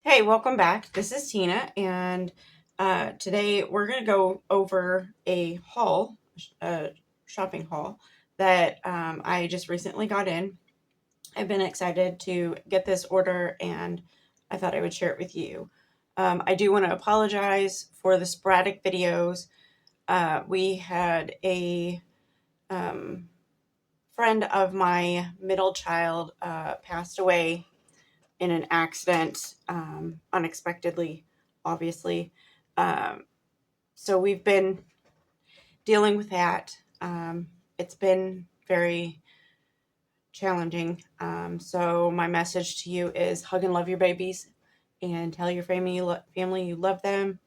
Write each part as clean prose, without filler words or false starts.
Hey, welcome back. This is Tina, and today we're going to go over a shopping haul that I just recently got in. I've been excited to get this order, and I thought I would share it with you. I do want to apologize for the sporadic videos. We had a um, friend of my middle child passed away in an accident, unexpectedly, obviously. Um, so we've been dealing with that. It's been very challenging. So my message to you is hug and love your babies and tell your family you love them,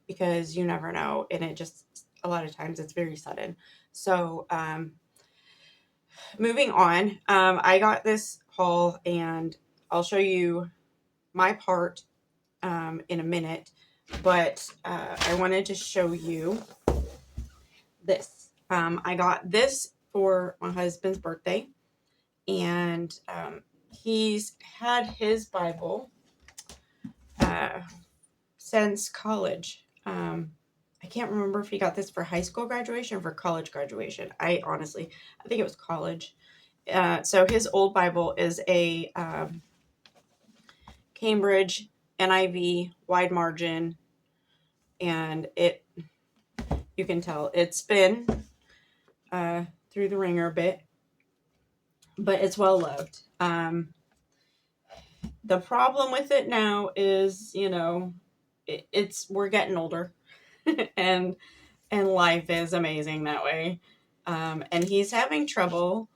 because you never know. And it just, a lot of times it's very sudden. So moving on, I got this haul and I'll show you my part in a minute, but I wanted to show you this. I got this for my husband's birthday, and he's had his Bible uh, since college. I can't remember if he got this for high school graduation or for college graduation. I think it was college. So his old Bible is a Cambridge NIV wide margin, and you can tell it's been through the ringer a bit, but it's well loved. The problem with it now is, it's we're getting older, and life is amazing that way. And he's having trouble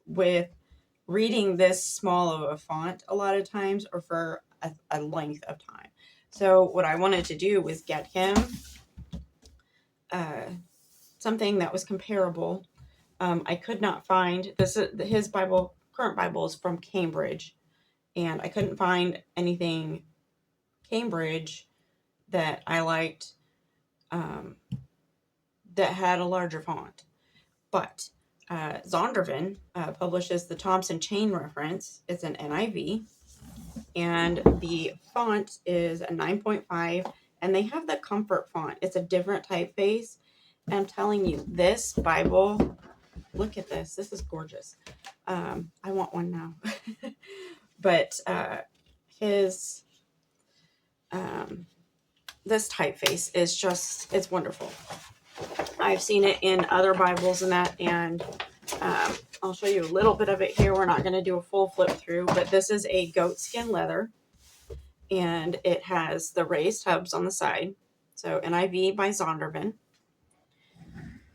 with reading this small of a font a lot of times, or for a length of time. So what I wanted to do was get him uh, something that was comparable. I could not find this. His current Bible is from Cambridge, and I couldn't find anything Cambridge that I liked, um, that had a larger font. But Zondervan publishes the Thompson Chain Reference. It's an NIV, and the font is a 9.5, and they have the Comfort font. It's a different typeface. And I'm telling you, this Bible, look at this. This is gorgeous. I want one now. But his this typeface is it's wonderful. I've seen it in other Bibles and that, and I'll show you a little bit of it here. We're not going to do a full flip through, but this is a goatskin leather, and it has the raised hubs on the side. So NIV by Zondervan.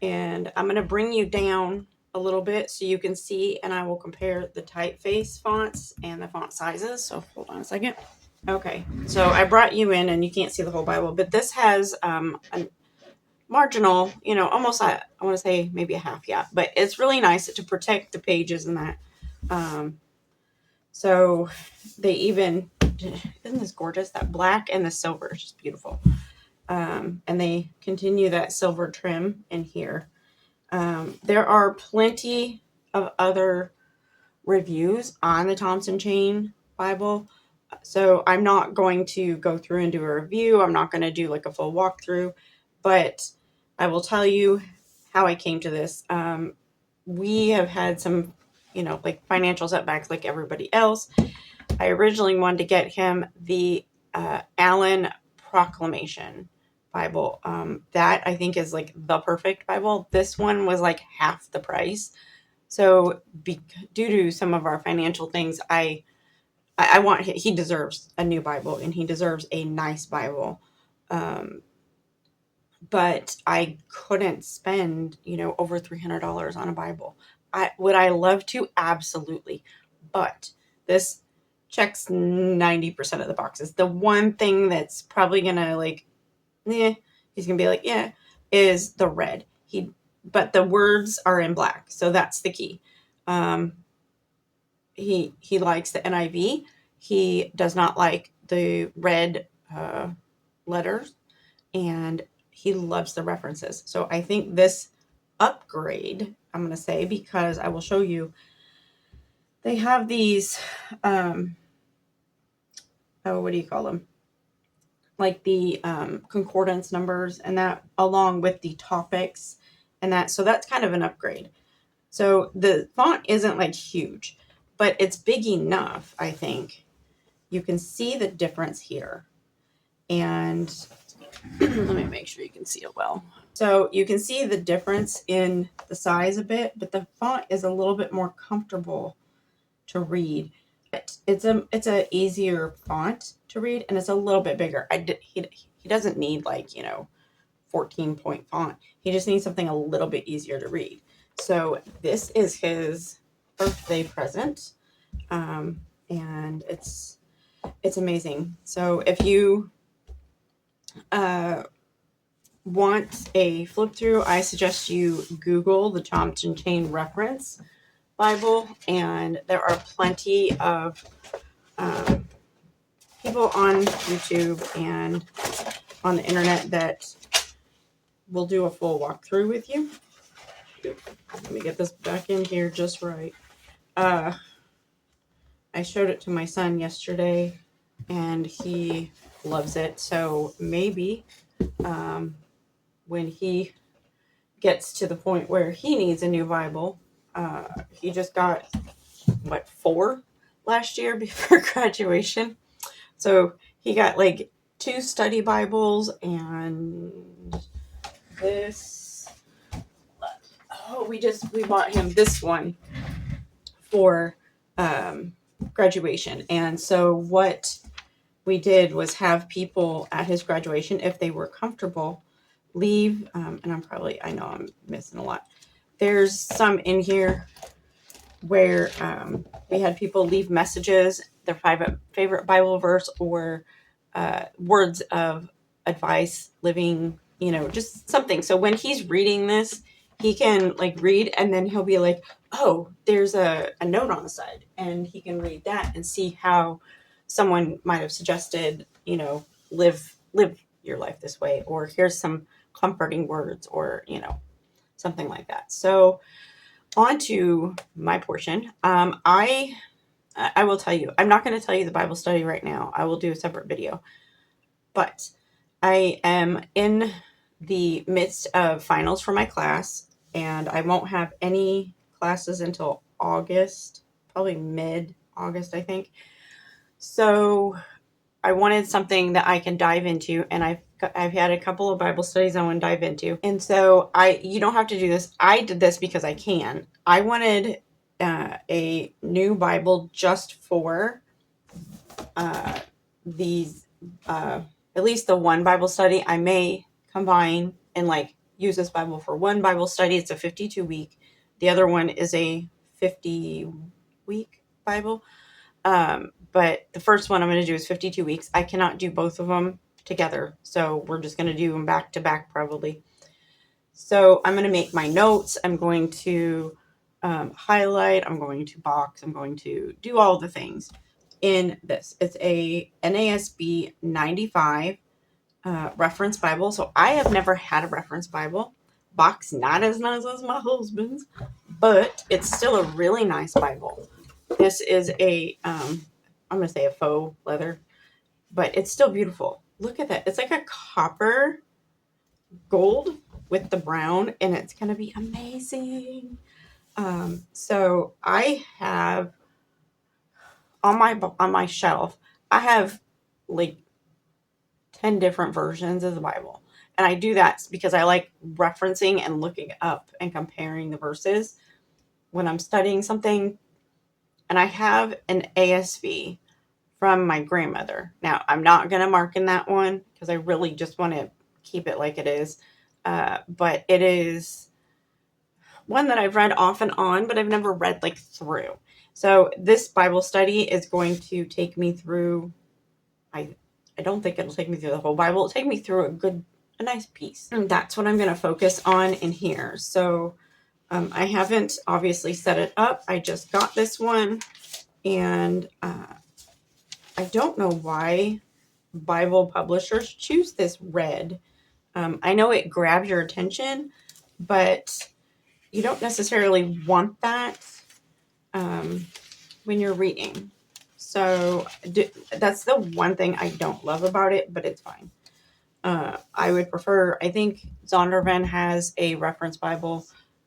And I'm going to bring you down a little bit so you can see, and I will compare the typeface fonts and the font sizes. So hold on a second. Okay, so I brought you in, and you can't see the whole Bible, but this has a marginal, almost, I want to say maybe a half, yeah, but it's really nice to protect the pages and that. So they even, isn't this gorgeous? That black and the silver is just beautiful. And they continue that silver trim in here. There are plenty of other reviews on the Thompson Chain Bible. So I'm not going to go through and do a review. I'm not going to do like a full walkthrough, but I will tell you how I came to this. We have had some, like financial setbacks like everybody else. I originally wanted to get him the Allen Proclamation Bible. That I think is like the perfect Bible. This one was like half the price. So due to some of our financial things, I want, he deserves a new Bible, and he deserves a nice Bible. But I couldn't spend, over $300 on a Bible. Would I love to? Absolutely. But this checks 90% of the boxes. The one thing that's probably gonna he's gonna be like, yeah, is the red. But the words are in black, so that's the key. He likes the NIV. He does not like the red letters, and he loves the references. So I think this upgrade, I'm going to say, because I will show you, they have these what do you call them? Like the concordance numbers and that, along with the topics and that. So that's kind of an upgrade. So the font isn't like huge, but it's big enough, I think. You can see the difference here. And let me make sure you can see it well. So you can see the difference in the size a bit, but the font is a little bit more comfortable to read. It's a easier font to read, and it's a little bit bigger. He doesn't need, like, 14-point font. He just needs something a little bit easier to read. So this is his birthday present, and it's amazing. So if you want a flip through, I suggest you Google the Thompson Chain Reference Bible, and there are plenty of people on YouTube and on the internet that will do a full walkthrough with you. Let me get this back in here just right. I showed it to my son yesterday, and he loves it. So maybe when he gets to the point where he needs a new Bible, he just got 4 last year before graduation. So he got like 2 study Bibles and this. Oh, we bought him this one for graduation. And so what we did was have people at his graduation, if they were comfortable, leave. And I know I'm missing a lot. There's some in here where we had people leave messages, their favorite Bible verse, or words of advice, living, just something. So when he's reading this, he can like read, and then he'll be like, oh, there's a note on the side, and he can read that and see how someone might have suggested, live your life this way, or here's some comforting words, or something like that. So on to my portion. I will tell you, I'm not going to tell you the Bible study right now. I will do a separate video. But I am in the midst of finals for my class, and I won't have any classes until August, probably mid-August, I think. So I wanted something that I can dive into, and I've had a couple of Bible studies I want to dive into. And so you don't have to do this. I did this because I can. I wanted a new Bible just for these, at least the one Bible study. I may combine and like use this Bible for one Bible study. It's a 52-week. The other one is a 50-week Bible. But the first one I'm going to do is 52 weeks. I cannot do both of them together. So we're just going to do them back to back probably. So I'm going to make my notes. I'm going to highlight. I'm going to box. I'm going to do all the things in this. It's a NASB 95 reference Bible. So I have never had a reference Bible. Box not as nice as my husband's, but it's still a really nice Bible. This is I'm going to say a faux leather, but it's still beautiful. Look at that. It's like a copper gold with the brown, and it's going to be amazing. So I have on my shelf, I have like 10 different versions of the Bible. And I do that because I like referencing and looking up and comparing the verses when I'm studying something. And I have an ASV from my grandmother. Now, I'm not going to mark in that one because I really just want to keep it like it is. But it is one that I've read off and on, but I've never read like through. So this Bible study is going to take me through, I don't think it'll take me through the whole Bible. It'll take me through a nice piece. And that's what I'm going to focus on in here. So I haven't obviously set it up. I just got this one, and I don't know why Bible publishers choose this red. I know it grabs your attention, but you don't necessarily want that when you're reading. So that's the one thing I don't love about it, but it's fine. I would prefer, I think Zondervan has a reference Bible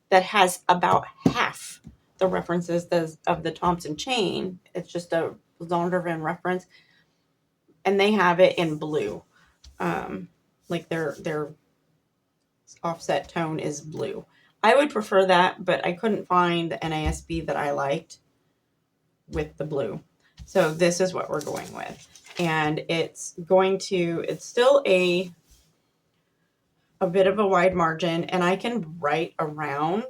that has about half the references of the Thompson chain. It's just a Zondervan reference, and they have it in blue. Like their offset tone is blue. I would prefer that, but I couldn't find the NASB that I liked with the blue. So this is what we're going with. And it's still a bit of a wide margin, and I can write around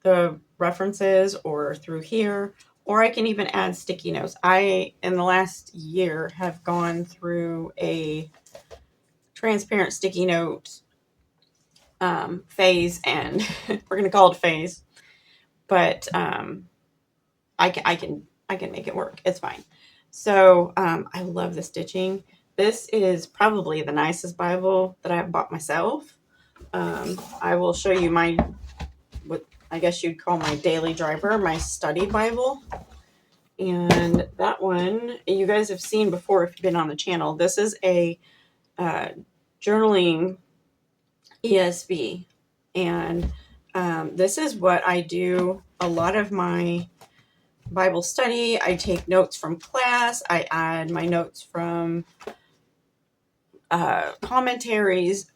the references or through here, or I can even add sticky notes. I, in the last year, have gone through a transparent sticky note phase, and we're going to call it phase, but I can make it work. It's fine. So I love the stitching. This is probably the nicest Bible that I've bought myself. I will show you what I guess you'd call my daily driver, my study Bible. And that one you guys have seen before if you've been on the channel. This is a journaling ESV. And this is what I do a lot of my Bible study. I take notes from class. I add my notes from commentaries,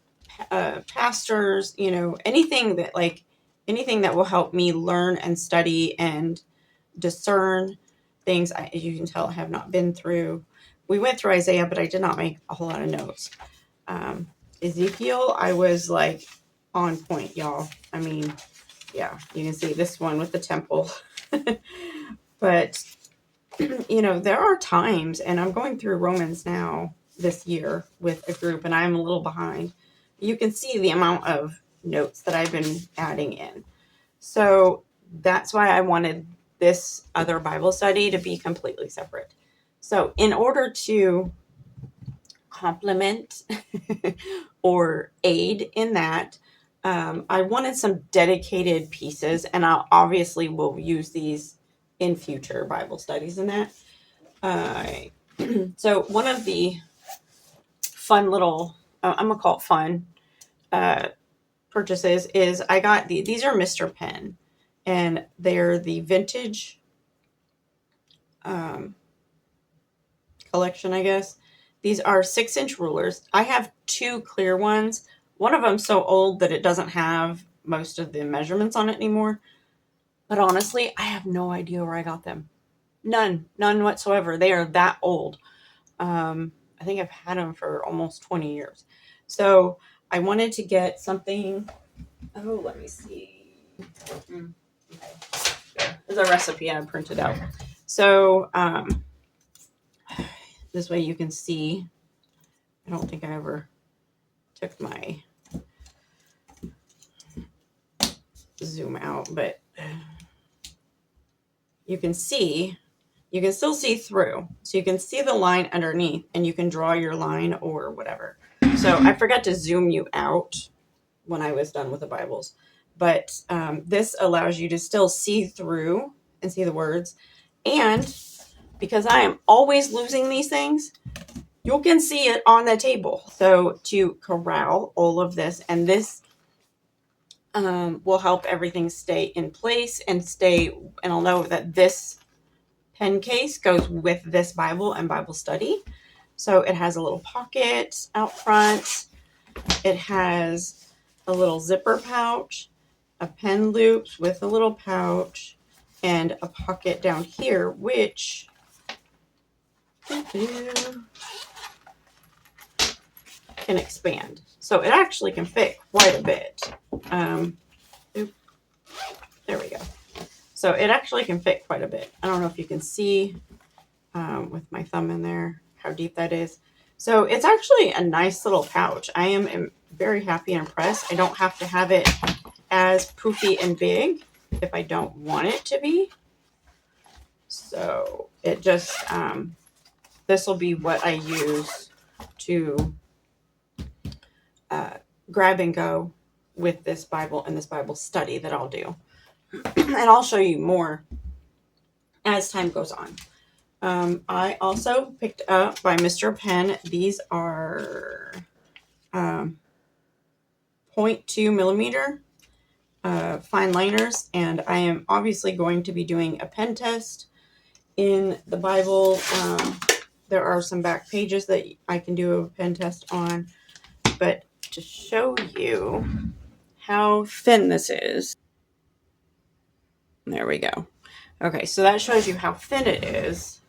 pastors, anything that will help me learn and study and discern things. As you can tell, I have not been through. We went through Isaiah, but I did not make a whole lot of notes. Ezekiel, I was like on point, y'all. I mean, yeah, you can see this one with the temple. But, there are times, and I'm going through Romans now this year with a group, and I'm a little behind. You can see the amount of notes that I've been adding in. So that's why I wanted this other Bible study to be completely separate. So in order to complement or aid in that, I wanted some dedicated pieces, and I obviously will use these in future Bible studies and that. So one of the fun little, I'm going to call it fun, purchases is I got these are Mr. Pen, and they're the vintage collection, I guess. These are 6-inch rulers. I have 2 clear ones. One of them's so old that it doesn't have most of the measurements on it anymore. But honestly, I have no idea where I got them. None whatsoever. They are that old. I think I've had them for almost 20 years. So I wanted to get something. Oh, let me see. Okay. There's a recipe I printed out. So this way you can see. I don't think I ever took my zoom out, but you can still see through. So you can see the line underneath, and you can draw your line or whatever. So I forgot to zoom you out when I was done with the Bibles, but this allows you to still see through and see the words. And because I am always losing these things, you can see it on the table. So to corral all of this, and this will help everything stay in place and I'll know that this pen case goes with this Bible and Bible study. So it has a little pocket out front. It has a little zipper pouch, a pen loop with a little pouch, and a pocket down here, which can expand. So it actually can fit quite a bit. There we go. So it actually can fit quite a bit. I don't know if you can see with my thumb in there how deep that is. So it's actually a nice little pouch. I am very happy and impressed. I don't have to have it as poofy and big if I don't want it to be. So it just, this will be what I use to grab and go with this Bible and this Bible study that I'll do. And I'll show you more as time goes on. I also picked up by Mr. Pen. These are 0.2 millimeter fine liners, and I am obviously going to be doing a pen test in the Bible. There are some back pages that I can do a pen test on, but to show you how thin this is, there we go. Okay, so that shows you how thin it is.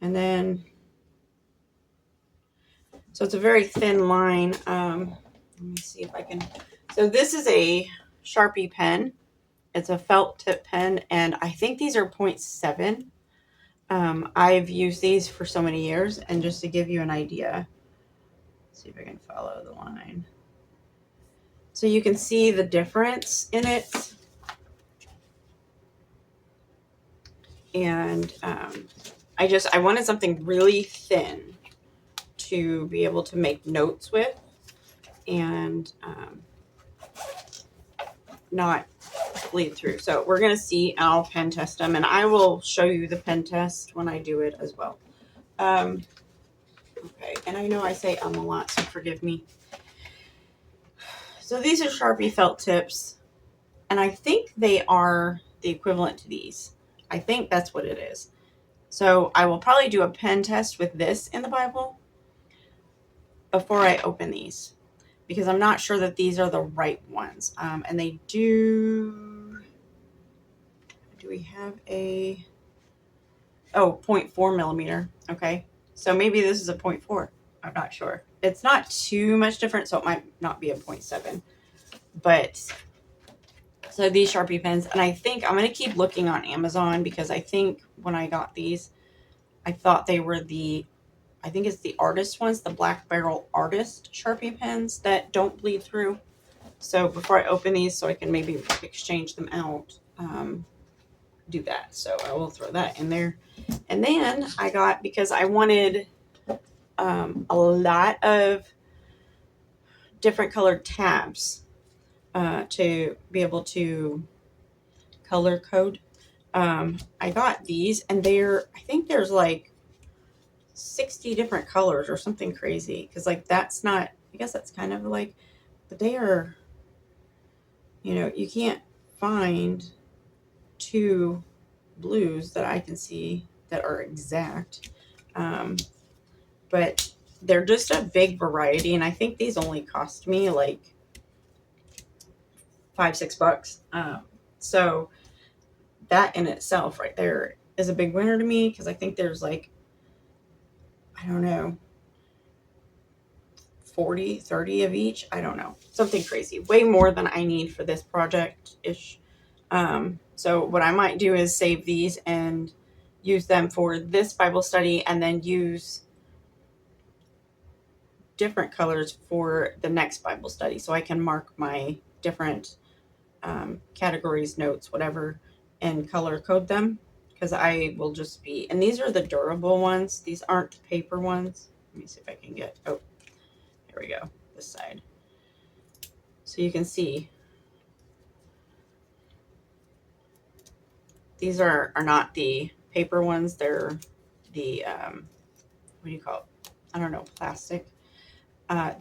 And then, so it's a very thin line. Let me see if I can. So this is a Sharpie pen. It's a felt tip pen, and I think these are 0.7. I've used these for so many years, and just to give you an idea, let's see if I can follow the line. So you can see the difference in it. And I wanted something really thin to be able to make notes with and not bleed through. So we're going to see, I'll pen test them, and I will show you the pen test when I do it as well. Okay, and I know I say a lot, so forgive me. So these are Sharpie felt tips, and I think they are the equivalent to these. I think that's what it is. So I will probably do a pen test with this in the Bible before I open these, because I'm not sure that these are the right ones. And they do we have a, 0.4 millimeter. Okay. So maybe this is a 0.4. I'm not sure. It's not too much different, so it might not be a 0.7. But so these Sharpie pens, and I think I'm going to keep looking on Amazon, because I think when I got these, I thought they were I think it's the artist ones, the Black Barrel Artist Sharpie pens that don't bleed through. So before I open these, so I can maybe exchange them out, do that. So I will throw that in there. And then I got, because I wanted a lot of different colored tabs to be able to color code. I got these, and I think there's like 60 different colors or something crazy, because like that's not, I guess that's kind of like, but they are, you can't find two blues that I can see that are exact, but they're just a big variety, and I think these only cost me like $5-6. So that in itself right there is a big winner to me, because I think there's like, I don't know, 40, 30 of each. I don't know. Something crazy. Way more than I need for this project-ish. So what I might do is save these and use them for this Bible study, and then use different colors for the next Bible study, so I can mark my different categories, notes, whatever, and color code them, because I will just be, and these are the durable ones. These aren't paper ones. Let me see if I can get, here we go, this side. So you can see these are not the paper ones. They're the, what do you call it? I don't know, plastic.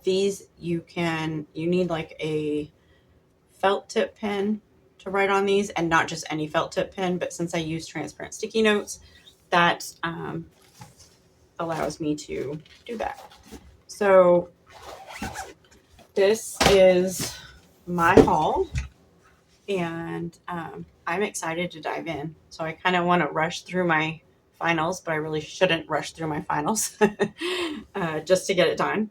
These you need like a felt tip pen to write on these, and not just any felt tip pen, but since I use transparent sticky notes, that allows me to do that. So this is my haul, and I'm excited to dive in. So I kind of want to rush through my finals, but I really shouldn't rush through my finals just to get it done.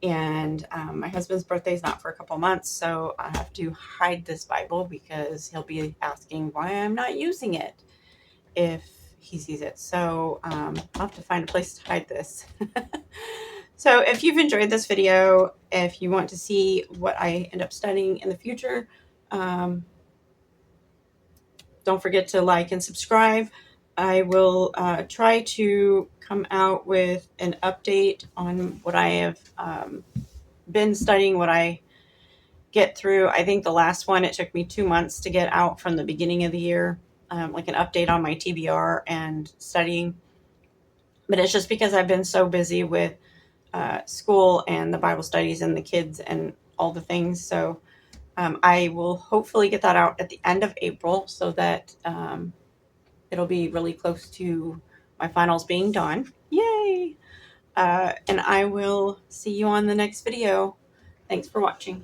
And my husband's birthday is not for a couple months, so I have to hide this Bible, because he'll be asking why I'm not using it if he sees it. So I'll have to find a place to hide this. So if you've enjoyed this video, if you want to see what I end up studying in the future, don't forget to like and subscribe. I will try to come out with an update on what I have been studying, what I get through. I think the last one, it took me 2 months to get out from the beginning of the year. like an update on my TBR and studying. But it's just because I've been so busy with school and the Bible studies and the kids and all the things. So I will hopefully get that out at the end of April so that it'll be really close to my finals being done. Yay! And I will see you on the next video. Thanks for watching.